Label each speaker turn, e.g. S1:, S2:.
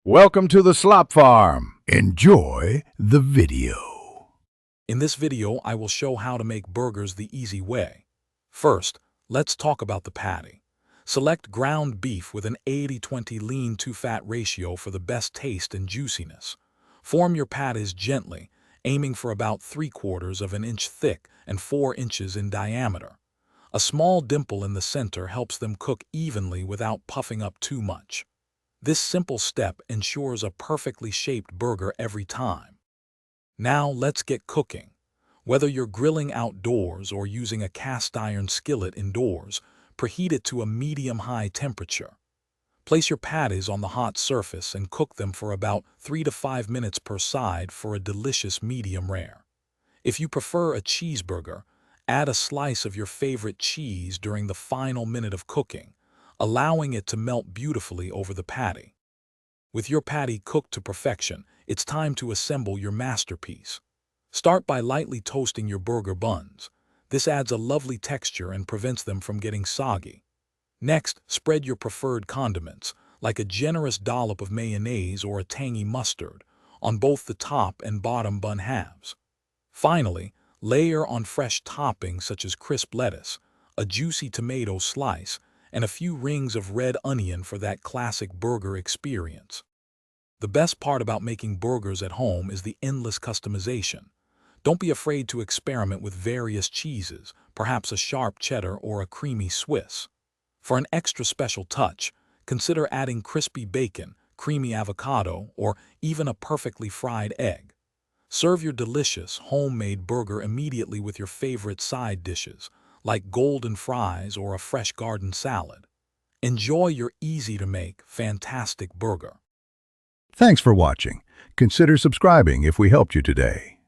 S1: Welcome to the Slop Farm. Enjoy the video.
S2: In this video, I will show how to make burgers the easy way. First, let's talk about the patty. Select ground beef with an 80-20 lean-to-fat ratio for the best taste and juiciness. Form your patties gently, aiming for about 3/4 of an inch thick and 4 inches in diameter. A small dimple in the center helps them cook evenly without puffing up too much. This simple step ensures a perfectly shaped burger every time. Now let's get cooking. Whether you're grilling outdoors or using a cast iron skillet indoors, preheat it to a medium-high temperature. Place your patties on the hot surface and cook them for about 3 to 5 minutes per side for a delicious medium rare. If you prefer a cheeseburger, add a slice of your favorite cheese during the final minute of cooking, allowing it to melt beautifully over the patty. With your patty cooked to perfection, it's time to assemble your masterpiece. Start by lightly toasting your burger buns. This adds a lovely texture and prevents them from getting soggy. Next, spread your preferred condiments, like a generous dollop of mayonnaise or a tangy mustard, on both the top and bottom bun halves. Finally, layer on fresh toppings such as crisp lettuce, a juicy tomato slice, and a few rings of red onion for that classic burger experience. The best part about making burgers at home is the endless customization. Don't be afraid to experiment with various cheeses, perhaps a sharp cheddar or a creamy Swiss. For an extra special touch, consider adding crispy bacon, creamy avocado, or even a perfectly fried egg. Serve your delicious, homemade burger immediately with your favorite side dishes, like golden fries or a fresh garden salad. Enjoy your easy-to-make, fantastic burger.
S1: Thanks for watching. Consider subscribing if we helped you today.